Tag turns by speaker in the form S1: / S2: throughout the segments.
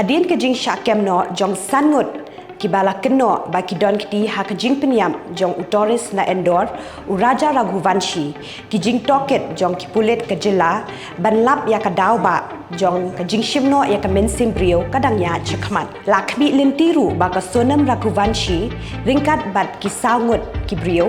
S1: hadin ke jingshahkem no jong ngut kibala keno baki don kiti hak jing penyam jong utoris na endor uraja Raghuvanshi ki jing toket jong kipulet ke jela ban lap ya ka dauba jong ke jing shimno ya ka mensim brio kadang ya chakmat lakbi lintiru baka Sonam Raghuvanshi ringkat bat ki sangut ki brio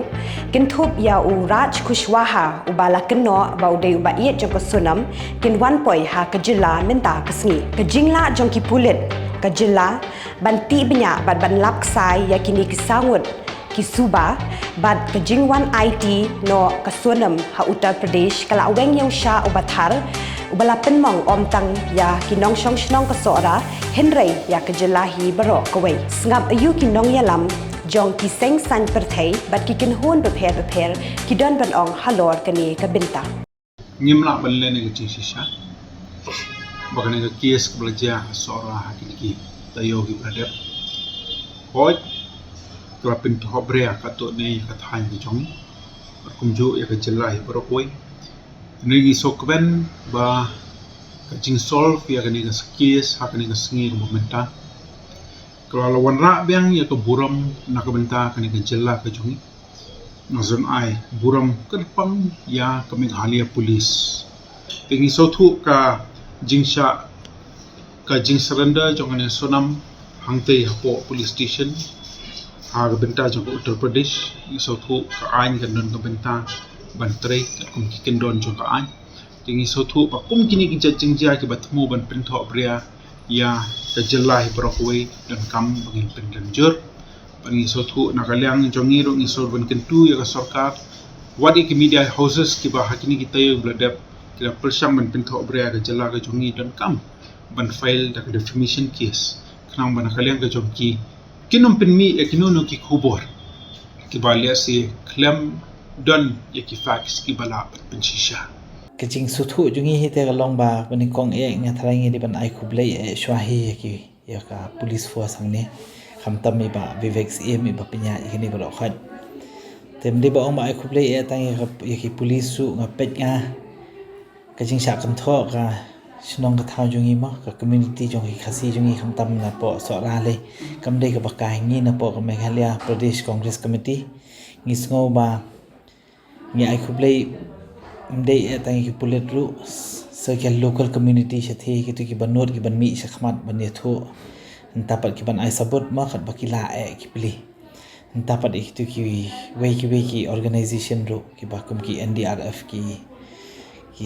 S1: kintup ya uraj kushwaha ubala keno ba udai uba iet jong ke Sonam kin wan poi ha ke jela menta kesngi ke jingla jong kipulet kajela banti banyak ban lap sai yakini kisangut kisuba bad kejingwan IT no kasonam ha Uttar Pradesh kala aweng yang sha ubathar ubala penmong omtang ya kinong shong shnong kasora henry ya kajelahi baro kiwei sngap ayu Nongialam jong ki seng san perthei bad ki kinhon beper ki don ban ong halor kani kabinta
S2: ngimla balene ke shisha bakane ke kies belajar seorang hakiki tayo gi bradep hoj terapin to brea kato ne kathan gi jong kumju ya ke jelai berokoi negi sokben ba kajing solve ya kani ke kies hakani ke sengi momenta kalau lawan ra beng ya ke buram nak benta kani ke jela ke jong nazon ai buram kerpang ya ke Meghalaya police tingi sotu ka jingsha ka jing surrender jong ne Sonam hangte hapo police station ha benta jong Uttar Pradesh iso thu ka ain kan don ka benta bantre kum kiken don jong ka ain tingi so thu pa kum kini ki jingja ki batmu ban pintho bria ya ka jelai brokwe dan kam bangin pendanjur bangi so thu nakalyang jongi ro ngisor ban kentu ya ka sarkar wadi ki media houses ki ba hakini kita yo bladap kira persam ban pintho bria ka jela ka jongi dan kam ban file da defamation case kanang ban kalian ka jongki kinom penmi ya kinono ki khubor ki balia si claim don ya ki fax ki bala pensisha
S3: kecing suthu jungi hite kalong ba bani kong e nga tharangi di ban ai khublei e shwahi ki ya ka police force angne khamtam mi ba vivex e mi ba pinya ikini ba khat temdi ba ong ba ai khublei e tang ya ki police su nga pet nga kecing shahkem tho ka Sinong ka thao jungi ma ka community jong hi khasi jungi khamtam na po so ra le kamde ka bakai ngi na po ka Meghalaya Pradesh Congress Committee ngi sngo ba ngi ai khublei mde tang ki pulet ru so ka local community shathi ki tu ki banot ki ban mi shakhmat ban ne tho ntapat ki ban ai sabot ma khat bakila e ki pli ntapat ik tu ki wei organization ru ki ba kum ki NDRF ki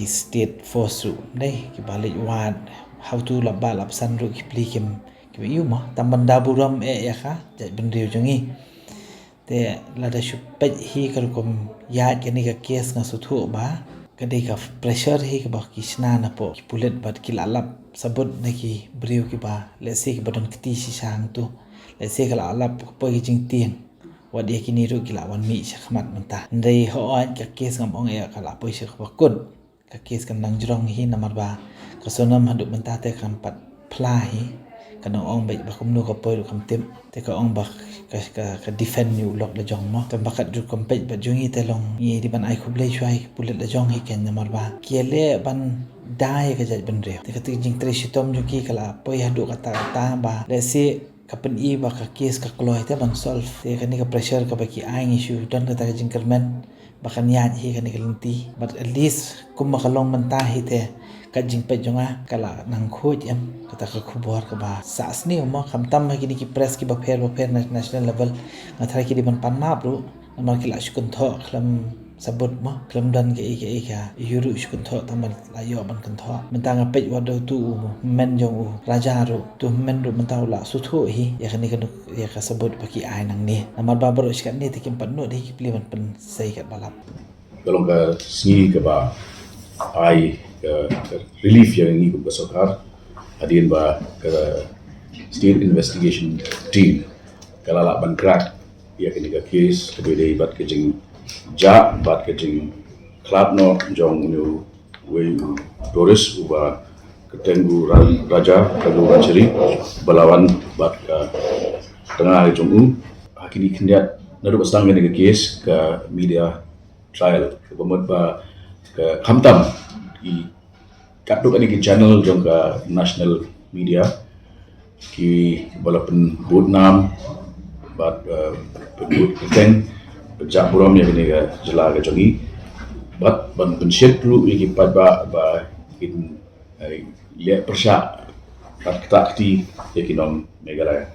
S3: state force ru dei ki balik wad how to labal absan ru ki plikim ki yu ma tambanda buram e ya kha jai bendriu jongi te lada shu pej hi kar kom ya keni ka case nga su thu ba kadai ka pressure hi ka ba ki sna na po ki pulet bat ki lalap sabut na ki briu ki ba le se ki badon kiti si sang tu le se ka lalap po ki jing tieng wad ya kini ru ki lawan mi shakhmat menta ndai ho an ka case ngam ong e ka la po shi ka kun ka kes kan nang jrong hi namar ba ka Sonam haduk menta te kan pat phla hi kan ong bai ba kum nu ka poi kam tem te ka ong ba ka defend you lok la jong mo tam bakat ru kom pej ba jungi te long ni di ban ai khublei chwai pulet la jong hi ken namar ba kiele ban dai ka jaj ban re te ka ti jing tre shitom ju ki kala poi haduk ka ta ba le se kapan i ba ka kes ka kloi te ban solve te ka ni ka pressure ka ba ki ai issue don ka ta jing kermen bakan yan hi kan ikalenti but at least kum makalong menta hi te kajing pe jonga kala nang khoj em kata ka khubor ka ba sas ni mo khamtam ha kini ki press ki ba pher national level ngathara ki di ban panma bro namar ki la shukun tho khlam sabut mo khlam dan ke ka yuru shukun tho tamal la yo ban kan tho menta nga pe wa do tu men jong u raja ro tu men ro menta la su tho hi ya kan ya ka sabut ba ki ai nang ni namar ba bro iskan ni te kim pan no di ki pli ban pen sai ka balap
S4: kalau ka sengi ke ba ai relief yang ini ke sarkar hadin ba ke state investigation team kalau la ban crack ya kini ka case ke be bat ke jing ja bat ke jing club no jong new we tourist uba ketengu raja kagu ceri balawan bat tengah jong hakini kendiat nadu pasang ke case ke media trial ke pemut ba ke khamtam i kaduk ani ki channel jong ka national media kiwei walaupun but nam but but keng pejak buram yang ini ke jela ke jongi but ban pensiap dulu iki pada ba in lihat persyak tak takti yakinom Meghalaya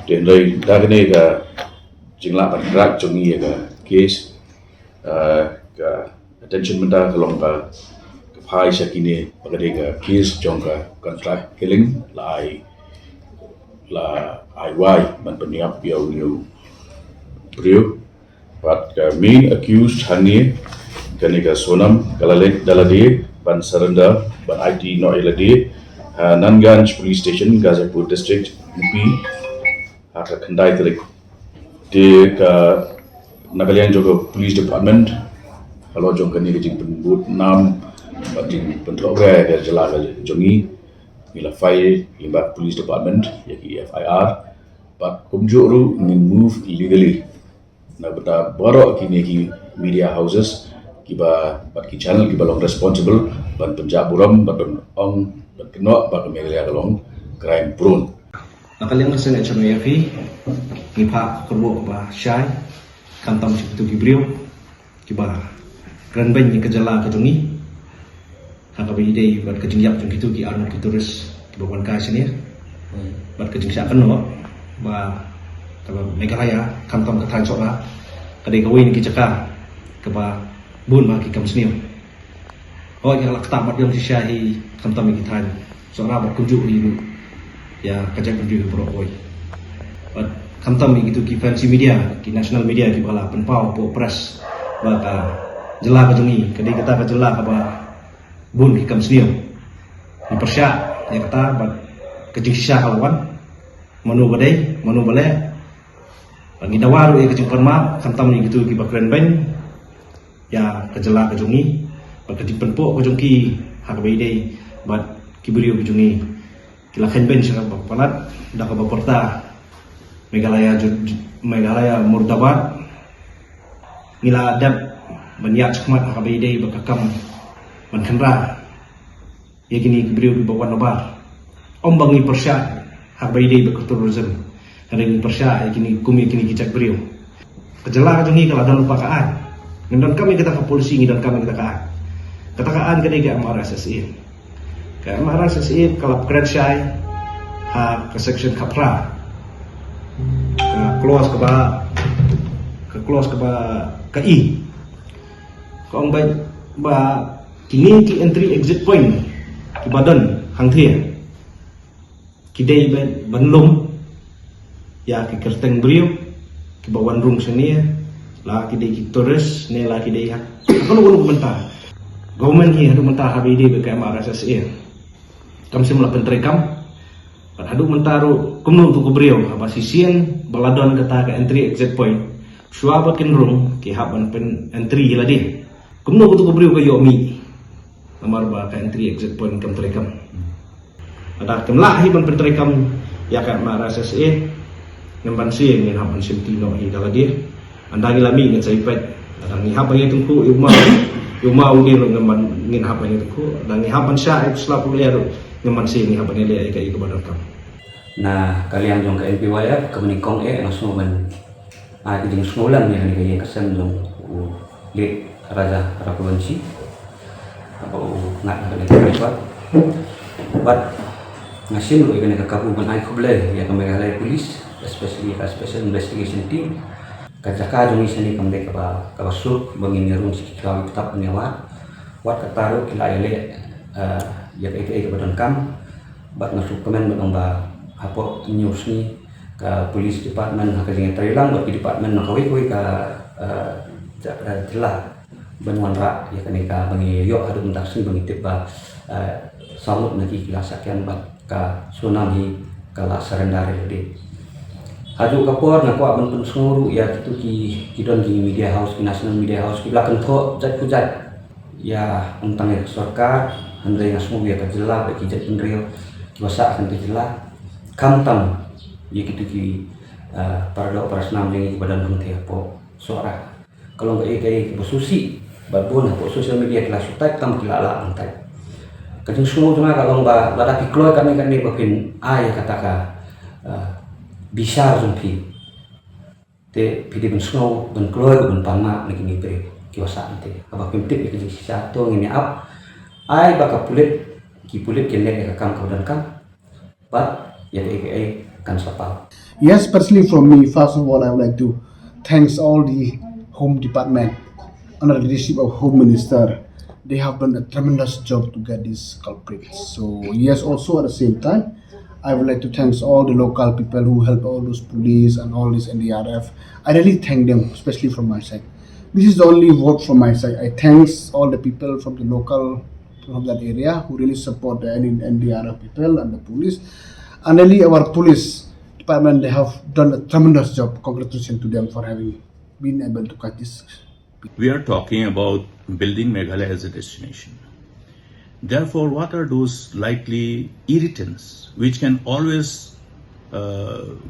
S4: dan dari dagane ke jingla ban gerak jongi ke case ke attention menta kalong ka pai sakine pagade ka case jong ka contract killing lai la IY man peniap piau new brio but main accused hani kanika Sonam kalalek dalade ban surrender ban IT no elade Nongialam police station Gazipur district UP aka khandai telik de ka Nagaland jogo police department halor jong kani jing penbut nam jing pentok re jela jongi ila file limba police department yaki FIR but kumjuru ngin move illegally na benda baru kini ki media houses kiba bat ki channel kiba long responsible ban penjak buram bat ong bat kena bat Meghalaya long crime prone
S5: nakaliang na sa yafi ngipa kerbo ba syai kantam situ gibriu kiba grand ban ni kejala kejungi hakabi dei bat kejingjak jung kitu ki arno kituris kibawan ka sini bat jingshahkem no ba kaba Meghalaya kantam ka thansok la kadai kawin ki caka kaba bun ma ki kamsniu oh ya lak tamat yang sisyahi kantam ki than soalnya bat kunjuk ni ya kajak kunjuk pro oi bat kantam gitu ki fancy media ki national media ki bala penpau po press ba ka jela ka jungi kadai kata ka jela ka ba bun ki kamsniu di persya ya kata bat kejingsah kalawan manu badai manu bale bagi dawaru ya kejung perma kantam ni gitu ki bakren ban ya kejela kejungi bat kejimpenpo kejungki hak baidai bat kibrio kejungi kilakan ben sira palat dak ka baporta Meghalaya murdabat ngila adab banyak khmat hak baidai bakakam man khandra ya kini kibrio ki bawan nobar ombang ni persya hak baidai berturism hari persya kini kumi kini kicak beriu kejela kejungi kalau ada lupa kaan ngendon kami kita ke polisi ngendon kami kita kaan katakaan kadai ke MRSSI ke MRSSI kalau kred syai ha ke section kapra ke close ke ba ke I kong ba kini ki entry exit point ki badan hang thia kidai banlum ya ki kerteng beriu ki bawan rung seni la kidai ki tourist ne la kidai hak kalau ulu komentar government hi hadu mentah habidi be KMRSSI kam sim la pentrekam pat hadu mentaru kumnu tu beriu apa sisien baladon kata ke entry exit point suaba kin rung ki haban pen entry ladi kumnu tu beriu ke yomi nomor ba ke entry exit point kam terekam ada kemlah hi ban pentrekam ya ka MRSSI ngemban sing ngin hapan sim tino hi dala dia anda ngilami ngin saipet ada ni hapan itu ku Yuma udi lo ngemban ngin hapan itu ku dan ni hapan sya itu selapu liar ngemban sing ni hapan ele ka iku badan kam
S6: nah kalian jong ke NPYF ke menikong langsung men di jeng semulan ya ni kesen jong le raja provinsi apa ngat ka lepas but ngasin lo ikane ka kabupaten ai kuble ya ka Meghalaya police especially special investigation team kajaka jong isani kamde ka basuk bangin yarun si kami tetap penyewa wat kataru kila ele ya ke badan kam bat nasuk kemen ba apa news ni ka police department ka jeng trilang bat department kawi ka jelah banwan ra ya kani ka bangi yo hadu mentaksin bangi tiba samut nagi kilasakan bat ka Sonam hi kala sarendare de hadu kapor ngaku aban pun senguru ya itu ki don ki media house ki national media house ki belakang tho jat kujat ya untang ya sarkar handai ngasmu ya ka jela ba ki jat pendrio basa akan jela kamtam ya gitu ki para operasnam yang badan henti po suara kalau enggak kayak bersusi babon po sosial media kelas type tam kilala antai kadang semua cuma kalau enggak lada dikloy kami kan ni bakin ai katakan bisa jong pi te pidi ben snow ben kloy ben pama ni kini pre kiwasa ante aba pimpit ni kini sisa to ngini ap ai baka pulit ki pulit kene ka kam kaudan kam but ya aka kan sapal.
S7: Yes, personally from me, first of all, I would like to thanks all the Home Department under the leadership of Home Minister. They have done a tremendous job to get these culprits. So yes, also at the same time, I would like to thanks all the local people who help all those police and all this NDRF. I really thank them, especially from my side. This is the only vote from my side. I thanks all the people from the local from that area who really support the NDRF people and the police. And really our police department, they have done a tremendous job. Congratulations to them for having been able to catch this.
S8: We are talking about building Meghalaya as a destination. Therefore, what are those likely irritants which can always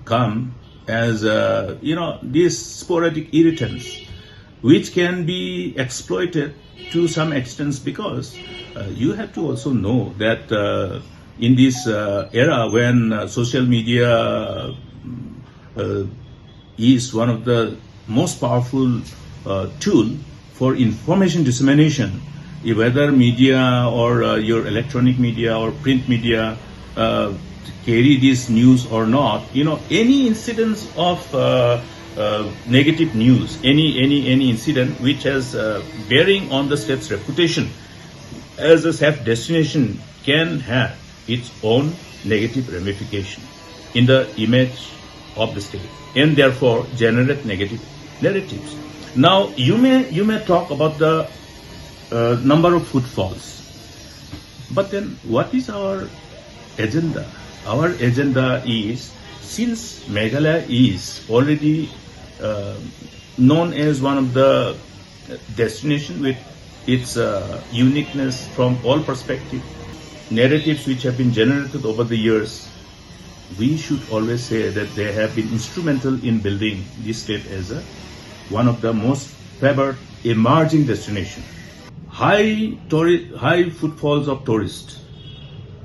S8: come as these sporadic irritants which can be exploited to some extent, because you have to also know that in this era when social media is one of the most powerful tool for information dissemination, whether media or your electronic media or print media carry this news or not, any incidents of negative news, any incident which has bearing on the state's reputation as a safe destination can have its own negative ramification in the image of the state and therefore generate negative narratives. Now you may talk about the number of footfalls, but then what is our agenda? Our agenda is, since Meghalaya is already known as one of the destination with its uniqueness from all perspectives, narratives which have been generated over the years, we should always say that they have been instrumental in building this state as one of the most favored emerging destination. High footfalls of tourists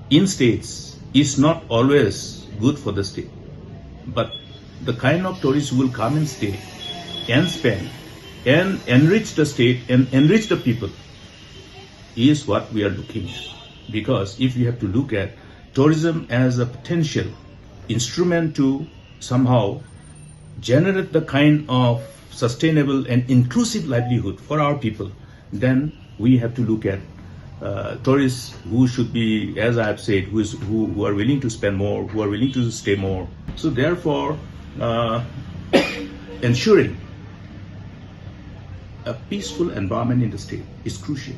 S8: in states is not always good for the state, but the kind of tourists who will come and stay and spend and enrich the state and enrich the people is what we are looking at. Because if you have to look at tourism as a potential instrument to somehow generate the kind of sustainable and inclusive livelihood for our people, then we have to look at tourists who should be, as I have said, who are willing to spend more, who are willing to stay more. So therefore, ensuring a peaceful environment in the state is crucial.